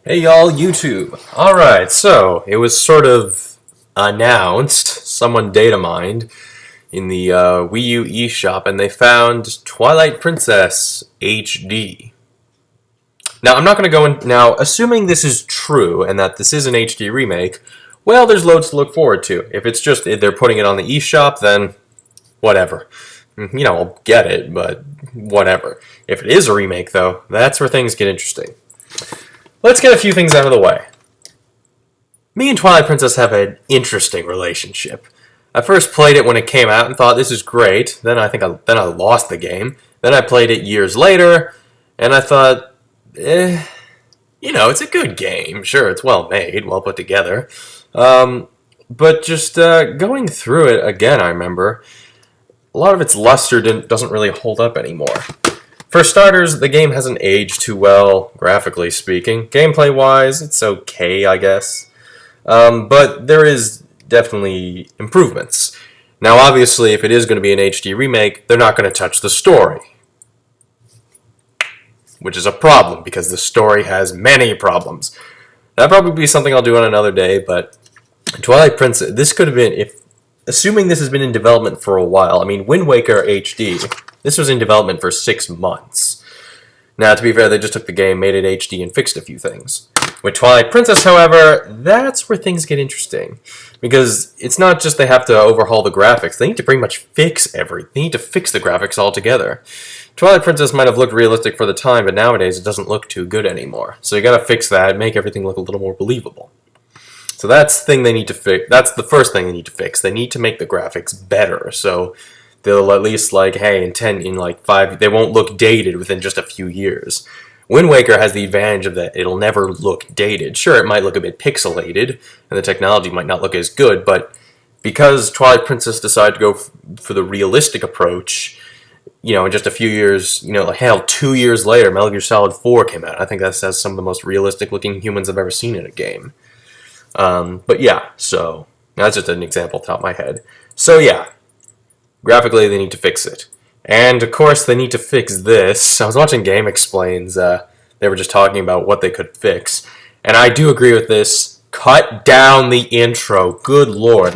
Hey y'all, YouTube. Alright, so it was sort of announced, someone data mined in the Wii U eShop, and they found Twilight Princess HD. Now, I'm not going to go in. Now, assuming this is true and that this is an HD remake, well, there's loads to look forward to. If it's just they're putting it on the eShop, then whatever. I'll get it, but whatever. If it is a remake, though, that's where things get interesting. Let's get a few things out of the way. Me and Twilight Princess have an interesting relationship. I first played it when it came out and thought this is great. Then I lost the game. Then I played it years later, and I thought, it's a good game. Sure, it's well made, well put together. But just going through it again, I remember a lot of its luster doesn't really hold up anymore. For starters, the game hasn't aged too well, graphically speaking. Gameplay-wise, it's okay, I guess. But there is definitely improvements. Now, obviously, if it is going to be an HD remake, they're not going to touch the story. Which is a problem, because the story has many problems. That'll probably be something I'll do on another day, but Twilight Princess, this could have been, assuming this has been in development for a while, I mean, Wind Waker HD, this was in development for 6 months. Now, to be fair, they just took the game, made it HD, and fixed a few things. With Twilight Princess, however, that's where things get interesting. Because it's not just they have to overhaul the graphics, they need to pretty much fix everything. They need to fix the graphics altogether. Twilight Princess might have looked realistic for the time, but nowadays it doesn't look too good anymore. So you gotta fix that, make everything look a little more believable. So that's the thing they need to fix. That's the first thing they need to fix. They need to make the graphics better, so they'll at least in 5, they won't look dated within just a few years. Wind Waker has the advantage of that it'll never look dated. Sure, it might look a bit pixelated, and the technology might not look as good, but because Twilight Princess decided to go for the realistic approach, in just a few years, 2 years later, Metal Gear Solid 4 came out. I think that has some of the most realistic looking humans I've ever seen in a game. But yeah, so that's just an example off the top of my head. So yeah, graphically they need to fix it. And of course they need to fix this. I was watching Game Explains, they were just talking about what they could fix. And I do agree with this. Cut down the intro. Good lord,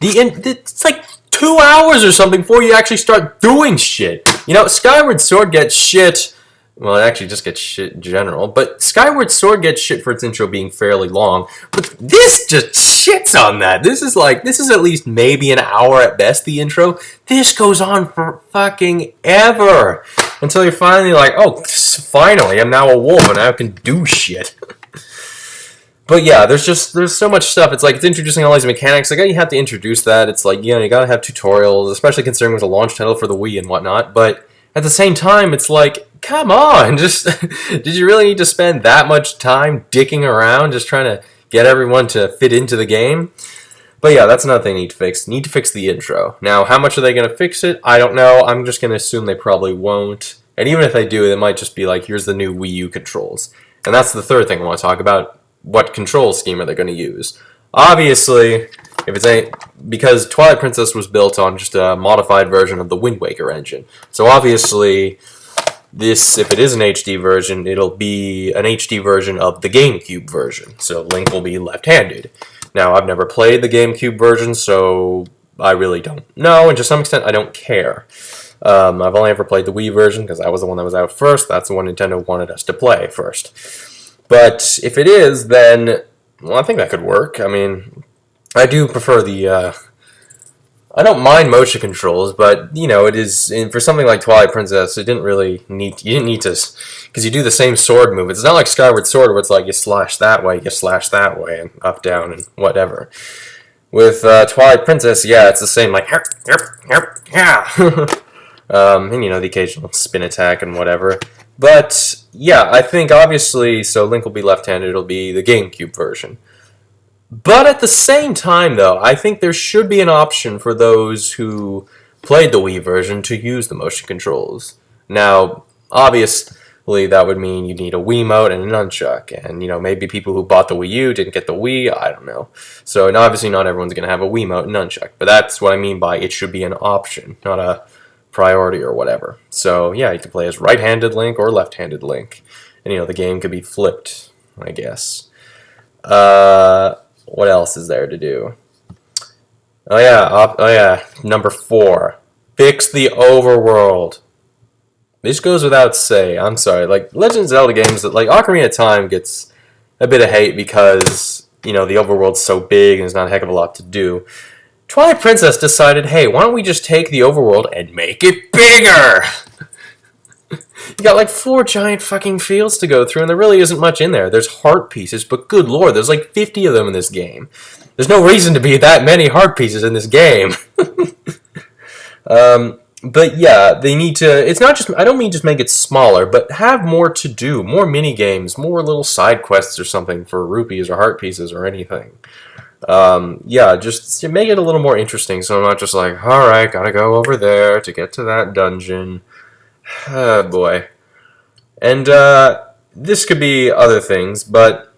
it's like 2 hours or something before you actually start doing shit. Skyward Sword gets shit. Well, it actually just gets shit in general. But Skyward Sword gets shit for its intro being fairly long. But this just shits on that. This is at least maybe an hour at best, the intro. This goes on for fucking ever. Until you're finally like, oh, finally, I'm now a wolf and I can do shit. But yeah, there's so much stuff. It's introducing all these mechanics. You have to introduce that. It's you gotta have tutorials, especially considering it was a launch title for the Wii and whatnot. But at the same time, it's come on, did you really need to spend that much time dicking around just trying to get everyone to fit into the game? But yeah, that's another thing they need to fix. Need to fix the intro. Now, how much are they going to fix it? I don't know. I'm just going to assume they probably won't. And even if they do, it might just be here's the new Wii U controls. And that's the third thing I want to talk about. What control scheme are they going to use? Obviously, because Twilight Princess was built on just a modified version of the Wind Waker engine. So obviously, if it is an HD version, it'll be an HD version of the GameCube version. So Link will be left-handed. Now, I've never played the GameCube version, so I really don't know, and to some extent, I don't care. I've only ever played the Wii version, because that was the one that was out first. That's the one Nintendo wanted us to play first. But if it is, then, well, I think that could work. I mean, I do prefer I don't mind motion controls, but, it is, for something like Twilight Princess, you didn't need to, because you do the same sword move. It's not like Skyward Sword, where it's you slash that way, and up, down, and whatever. With Twilight Princess, yeah, it's the same, yeah. And, the occasional spin attack and whatever. But, yeah, I think, obviously, so Link will be left-handed, it'll be the GameCube version. But at the same time, though, I think there should be an option for those who played the Wii version to use the motion controls. Now, obviously, that would mean you need a Wiimote and a nunchuck. And, maybe people who bought the Wii U didn't get the Wii, I don't know. So, and obviously not everyone's going to have a Wiimote and nunchuck. But that's what I mean by it should be an option, not a priority or whatever. So, yeah, you can play as right-handed Link or left-handed Link. And, the game could be flipped, I guess. What else is there to do? Oh yeah, number 4. Fix the overworld. This goes without say. I'm sorry. Like, Legend of Zelda games, like, Ocarina of Time gets a bit of hate because, the overworld's so big and there's not a heck of a lot to do. Twilight Princess decided, hey, why don't we just take the overworld and make it bigger? You got like 4 giant fucking fields to go through, and there really isn't much in there. There's heart pieces, but good lord, there's like 50 of them in this game. There's no reason to be that many heart pieces in this game. But yeah, they need to, it's not just, I don't mean just make it smaller, but have more to do, more mini games, more little side quests or something for rupees or heart pieces or anything. Yeah, just to make it a little more interesting, so I'm not just like, alright, gotta go over there to get to that dungeon. Oh boy. And, this could be other things, but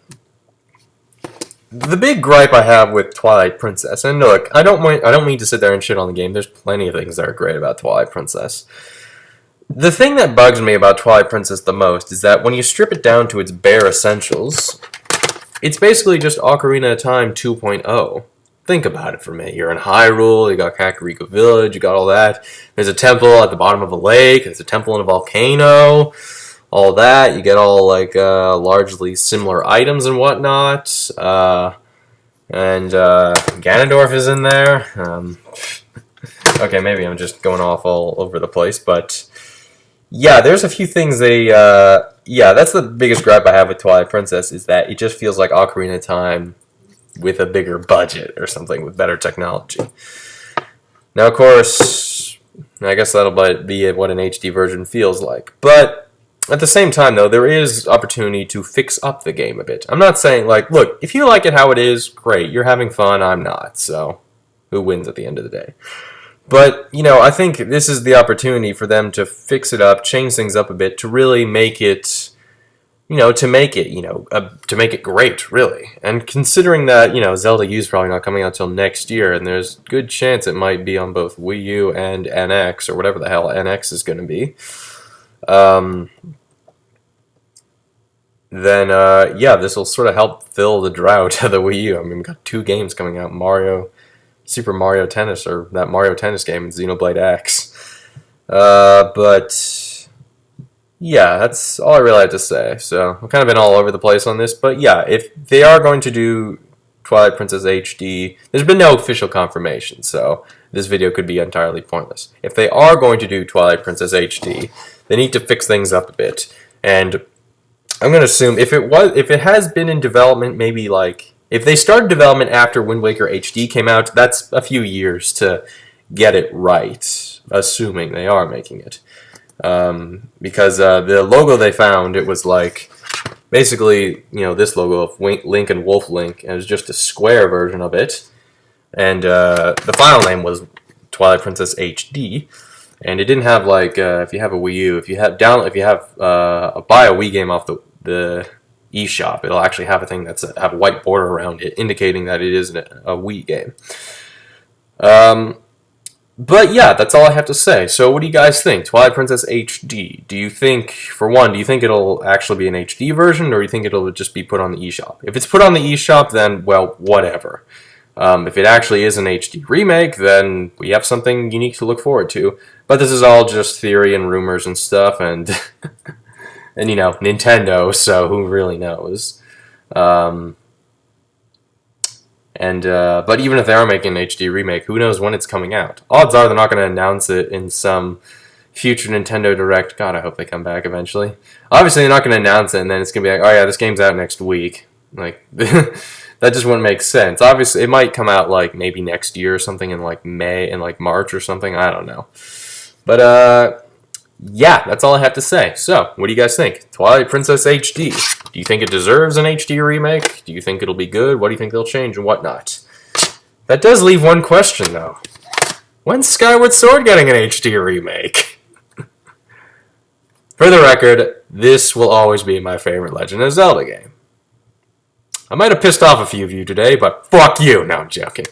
the big gripe I have with Twilight Princess, and look, I don't mean to sit there and shit on the game, there's plenty of things that are great about Twilight Princess. The thing that bugs me about Twilight Princess the most is that when you strip it down to its bare essentials, it's basically just Ocarina of Time 2.0. Think about it for a minute. You're in Hyrule, you got Kakariko Village, you got all that. There's a temple at the bottom of a lake, there's a temple in a volcano, all that. You get all, like, largely similar items and whatnot. And Ganondorf is in there. Okay, maybe I'm just going off all over the place, but yeah, there's a few things they, yeah, that's the biggest gripe I have with Twilight Princess, is that it just feels like Ocarina of Time with a bigger budget or something, with better technology. Now, of course, I guess that'll be what an HD version feels like. But at the same time, though, there is opportunity to fix up the game a bit. I'm not saying, like, look, if you like it how it is, great. You're having fun, I'm not. So, who wins at the end of the day? But, I think this is the opportunity for them to fix it up, change things up a bit, to really make it, to make it great, really. And considering that, Zelda U is probably not coming out till next year, and there's a good chance it might be on both Wii U and NX, or whatever the hell NX is going to be, then, yeah, this will sort of help fill the drought of the Wii U. I mean, we've got 2 games coming out, Super Mario Tennis, or that Mario Tennis game, and Xenoblade X. But yeah, that's all I really have to say. So I've kind of been all over the place on this, but yeah, if they are going to do Twilight Princess HD, there's been no official confirmation, so this video could be entirely pointless. If they are going to do Twilight Princess HD, they need to fix things up a bit. And I'm going to assume if it has been in development, maybe like, if they started development after Wind Waker HD came out, that's a few years to get it right, assuming they are making it. Because the logo they found, it was like, basically, this logo of Link and Wolf Link, and it was just a square version of it. And the file name was Twilight Princess HD, and it didn't have, like, if you have a Wii U, if you have buy a Wii game off the eShop, it'll actually have a thing that's have a white border around it, indicating that it is a Wii game. But yeah, that's all I have to say. So what do you guys think? Twilight Princess HD. Do you think, for one, do you think it'll actually be an HD version, or do you think it'll just be put on the eShop? If it's put on the eShop, then, well, whatever. If it actually is an HD remake, then we have something unique to look forward to. But this is all just theory and rumors and stuff, and and Nintendo, so who really knows? But even if they are making an HD remake, who knows when it's coming out? Odds are they're not going to announce it in some future Nintendo Direct. God, I hope they come back eventually. Obviously, they're not going to announce it, and then it's going to be like, oh yeah, this game's out next week. Like, that just wouldn't make sense. Obviously, it might come out, like, maybe next year or something in, like, March or something. I don't know. But, yeah, that's all I have to say. So, what do you guys think? Twilight Princess HD. Do you think it deserves an HD remake? Do you think it'll be good? What do you think they'll change and whatnot? That does leave one question, though. When's Skyward Sword getting an HD remake? For the record, this will always be my favorite Legend of Zelda game. I might have pissed off a few of you today, but fuck you! No, I'm joking.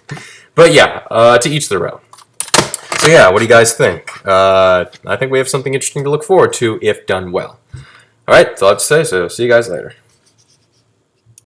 But yeah, to each their own. So yeah, what do you guys think? I think we have something interesting to look forward to if done well. All right, that's all I have to say. So see you guys later.